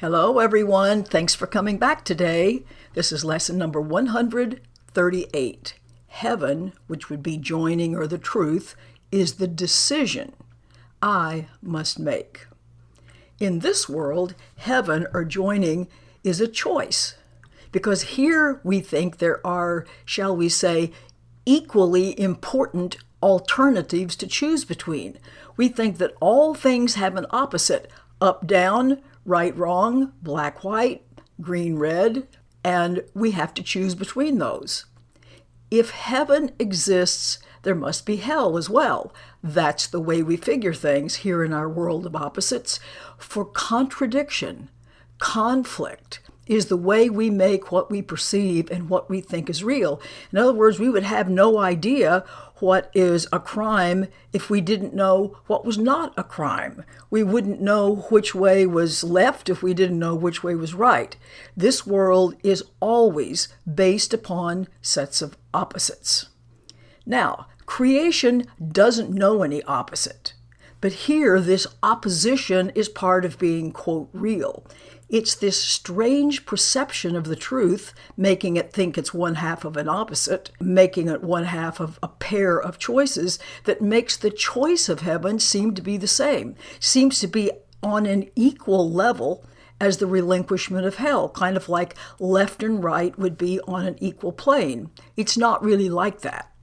Hello, everyone. Thanks for coming back today. This is lesson number 138. Heaven, which would be joining or the truth, is the decision I must make. In this world, heaven or joining is a choice, because here we think there are, shall we say, equally important alternatives to choose between. We think that all things have an opposite, up, down, right, wrong, black, white, green, red, and we have to choose between those. If heaven exists, there must be hell as well. That's the way we figure things here in our world of opposites. For contradiction, conflict, is the way we make what we perceive and what we think is real. In other words, we would have no idea what is a crime if we didn't know what was not a crime. We wouldn't know which way was left if we didn't know which way was right. This world is always based upon sets of opposites. Now, creation doesn't know any opposite, but here this opposition is part of being, quote, real. It's this strange perception of the truth, making it think it's one half of an opposite, making it one half of a pair of choices, that makes the choice of heaven seem to be the same, seems to be on an equal level as the relinquishment of hell, kind of like left and right would be on an equal plane. It's not really like that.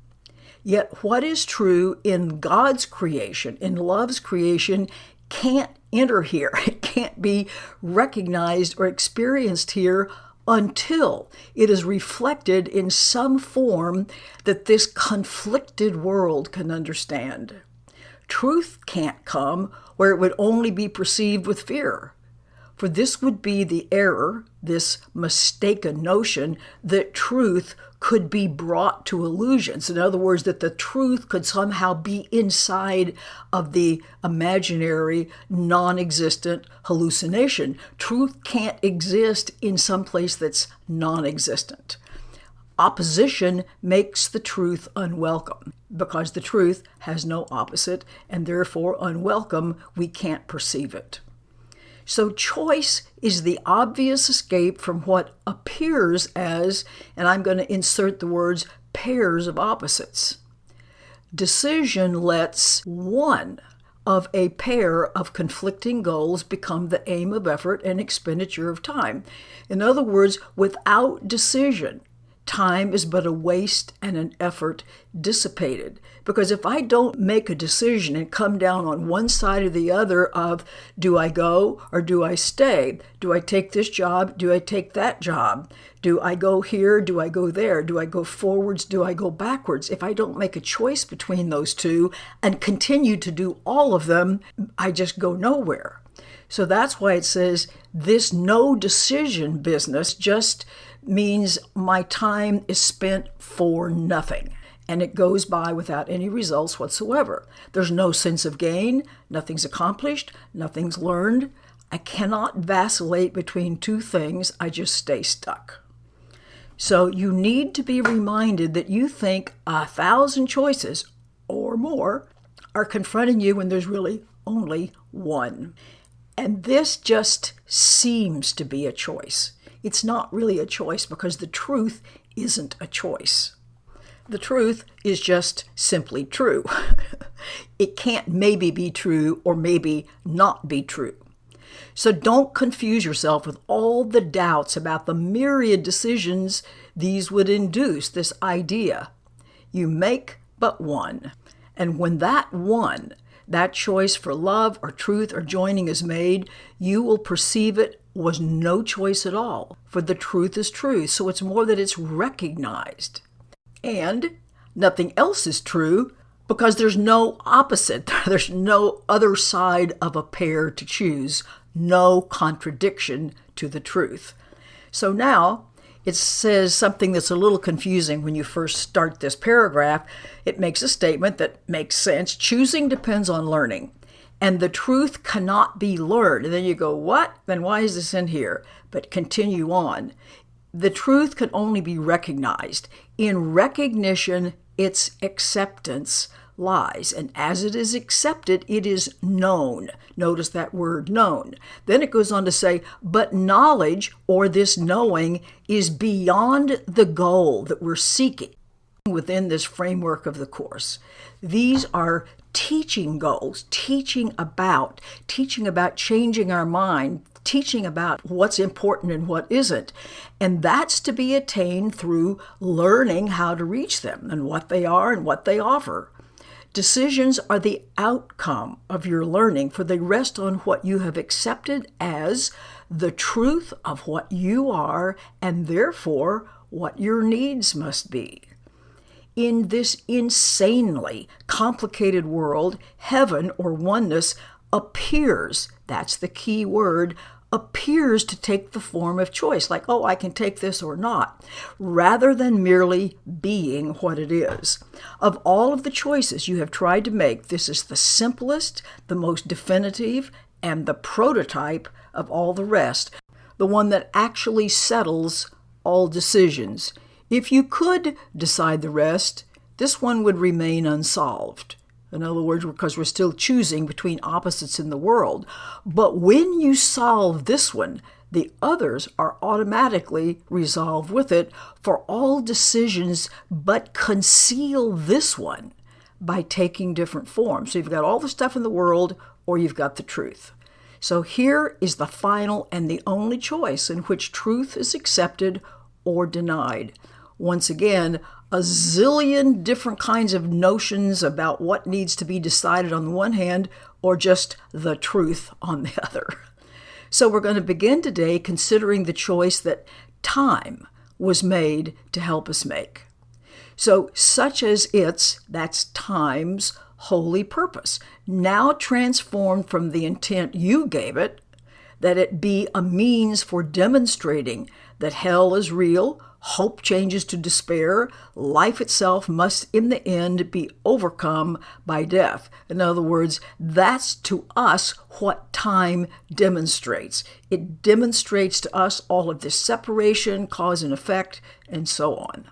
Yet what is true in God's creation, in love's creation, can't enter here. It can't be recognized or experienced here until it is reflected in some form that this conflicted world can understand. Truth can't come where it would only be perceived with fear. For this would be the error, this mistaken notion that truth could be brought to illusions. In other words, that the truth could somehow be inside of the imaginary, non-existent hallucination. Truth can't exist in some place that's non-existent. Opposition makes the truth unwelcome. Because the truth has no opposite, and therefore unwelcome, we can't perceive it. So choice is the obvious escape from what appears as, and I'm going to insert the words, pairs of opposites. Decision lets one of a pair of conflicting goals become the aim of effort and expenditure of time. In other words, without decision, time is but a waste and an effort dissipated. Because if I don't make a decision and come down on one side or the other of, do I go or do I stay? Do I take this job? Do I take that job? Do I go here? Do I go there? Do I go forwards? Do I go backwards? If I don't make a choice between those two and continue to do all of them, I just go nowhere. So that's why it says this no decision business just means my time is spent for nothing. And it goes by without any results whatsoever. There's no sense of gain, nothing's accomplished, nothing's learned. I cannot vacillate between two things, I just stay stuck. So you need to be reminded that you think 1,000 choices or more are confronting you when there's really only one. And this just seems to be a choice. It's not really a choice because the truth isn't a choice. The truth is just simply true. It can't maybe be true or maybe not be true. So don't confuse yourself with all the doubts about the myriad decisions these would induce, this idea. You make but one. And when that one, that choice for love or truth or joining is made, you will perceive it was no choice at all. For the truth is truth, so it's more that it's recognized. And nothing else is true because there's no opposite. There's no other side of a pair to choose, no contradiction to the truth. So now it says something that's a little confusing when you first start this paragraph. It makes a statement that makes sense. Choosing depends on learning, and the truth cannot be learned. And then you go, what? Then why is this in here? But continue on. The truth can only be recognized. In recognition, its acceptance lies. And as it is accepted, it is known. Notice that word known. Then it goes on to say, but knowledge, or this knowing, is beyond the goal that we're seeking within this framework of the Course. These are teaching goals, teaching about changing our mind, teaching about what's important and what isn't. And that's to be attained through learning how to reach them and what they are and what they offer. Decisions are the outcome of your learning, for they rest on what you have accepted as the truth of what you are and therefore what your needs must be. In this insanely complicated world, heaven or oneness appears, that's the key word, appears to take the form of choice, like, oh, I can take this or not, rather than merely being what it is. Of all of the choices you have tried to make, this is the simplest, the most definitive, and the prototype of all the rest, the one that actually settles all decisions. If you could decide the rest, this one would remain unsolved. In other words, because we're still choosing between opposites in the world. But when you solve this one, the others are automatically resolved with it, for all decisions but conceal this one by taking different forms. So you've got all the stuff in the world, or you've got the truth. So here is the final and the only choice in which truth is accepted or denied. Once again, a zillion different kinds of notions about what needs to be decided on the one hand, or just the truth on the other. So we're going to begin today considering the choice that time was made to help us make. So such as that's time's holy purpose, now transformed from the intent you gave it, that it be a means for demonstrating that hell is real, hope changes to despair, life itself must in the end be overcome by death. In other words, that's to us what time demonstrates. It demonstrates to us all of this separation, cause and effect, and so on.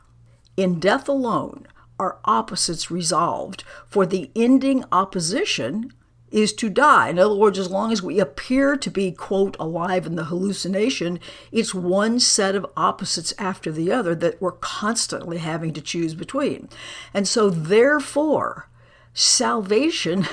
In death alone are opposites resolved, for the ending opposition is to die. In other words, as long as we appear to be, quote, alive in the hallucination, it's one set of opposites after the other that we're constantly having to choose between. And so therefore, salvation,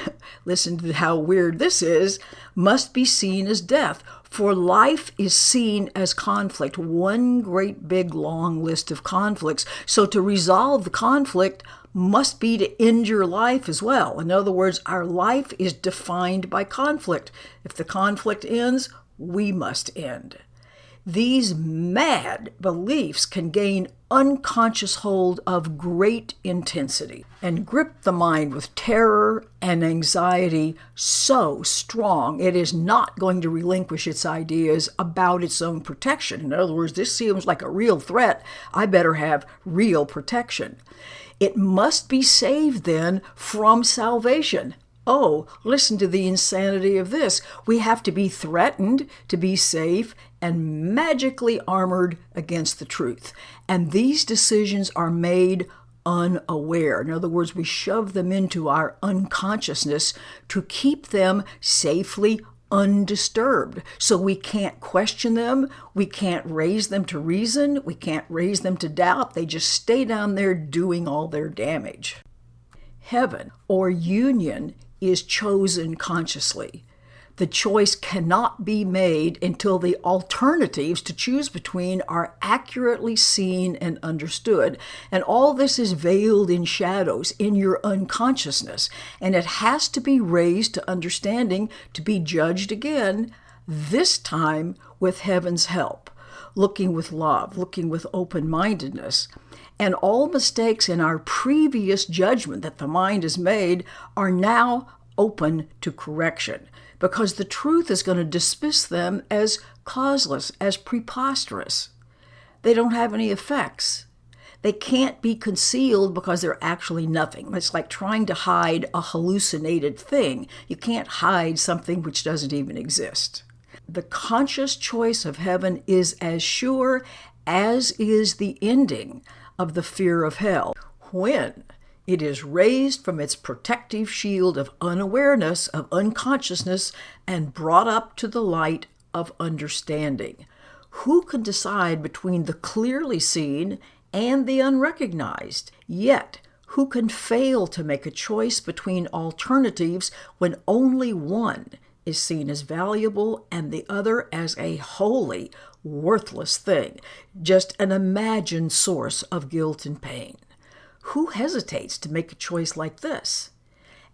listen to how weird this is, must be seen as death. For life is seen as conflict, one great big long list of conflicts. So to resolve the conflict must be to end your life as well. In other words, our life is defined by conflict. If the conflict ends, we must end. These mad beliefs can gain unconscious hold of great intensity and grip the mind with terror and anxiety so strong it is not going to relinquish its ideas about its own protection. In other words, this seems like a real threat. I better have real protection. It must be saved then from salvation. Oh, listen to the insanity of this. We have to be threatened to be safe and magically armored against the truth. And these decisions are made unaware. In other words, we shove them into our unconsciousness to keep them safely undisturbed. So we can't question them, we can't raise them to reason, we can't raise them to doubt. They just stay down there doing all their damage. Heaven or union is chosen consciously. The choice cannot be made until the alternatives to choose between are accurately seen and understood. And all this is veiled in shadows in your unconsciousness. And it has to be raised to understanding to be judged again, this time with heaven's help, looking with love, looking with open-mindedness. And all mistakes in our previous judgment that the mind has made are now open to correction, because the truth is going to dismiss them as causeless, as preposterous. They don't have any effects. They can't be concealed because they're actually nothing. It's like trying to hide a hallucinated thing. You can't hide something which doesn't even exist. The conscious choice of heaven is as sure as is the ending of the fear of hell. When It is raised from its protective shield of unawareness, of unconsciousness, and brought up to the light of understanding. Who can decide between the clearly seen and the unrecognized? Yet, who can fail to make a choice between alternatives when only one is seen as valuable and the other as a wholly worthless thing, just an imagined source of guilt and pain? Who hesitates to make a choice like this?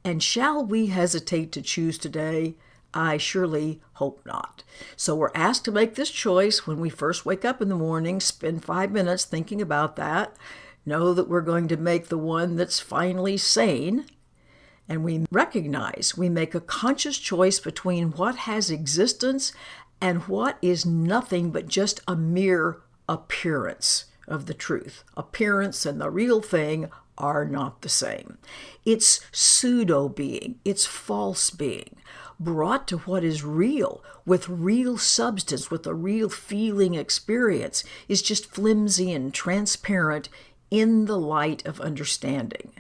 And shall we hesitate to choose today? I surely hope not. So we're asked to make this choice when we first wake up in the morning, spend 5 minutes thinking about that, know that we're going to make the one that's finally sane, and we recognize we make a conscious choice between what has existence and what is nothing but just a mere appearance of the truth. Appearance and the real thing are not the same. It's pseudo-being, it's false being, brought to what is real, with real substance, with a real feeling experience, is just flimsy and transparent in the light of understanding.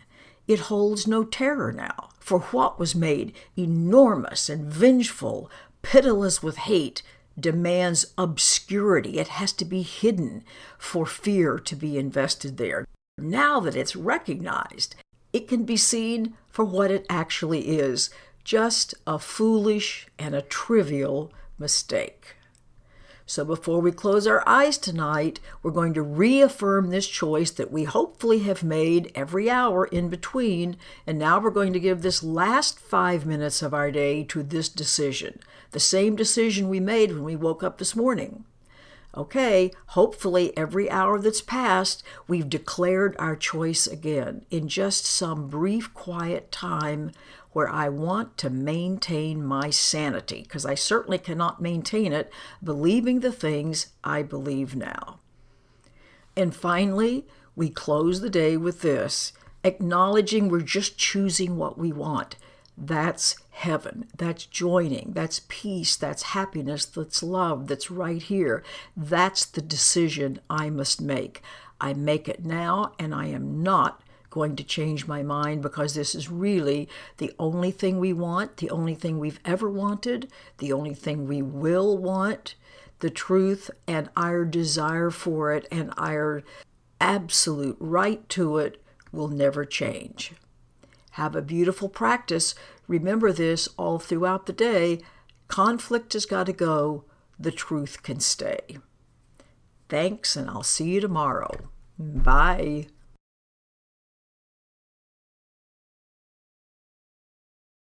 It holds no terror now, for what was made enormous and vengeful, pitiless with hate, demands obscurity. It has to be hidden for fear to be invested there. Now that it's recognized, it can be seen for what it actually is, just a foolish and a trivial mistake. So before we close our eyes tonight, we're going to reaffirm this choice that we hopefully have made every hour in between, and now we're going to give this last 5 minutes of our day to this decision, the same decision we made when we woke up this morning. Okay, hopefully every hour that's passed, we've declared our choice again in just some brief, quiet time where I want to maintain my sanity, because I certainly cannot maintain it believing the things I believe now. And finally, we close the day with this, acknowledging we're just choosing what we want. That's heaven, that's joining, that's peace, that's happiness, that's love, that's right here. That's the decision I must make. I make it now, and I am not going to change my mind, because this is really the only thing we want, the only thing we've ever wanted, the only thing we will want. The truth and our desire for it and our absolute right to it will never change. Have a beautiful practice. Remember this all throughout the day. Conflict has got to go. The truth can stay. Thanks, and I'll see you tomorrow. Bye.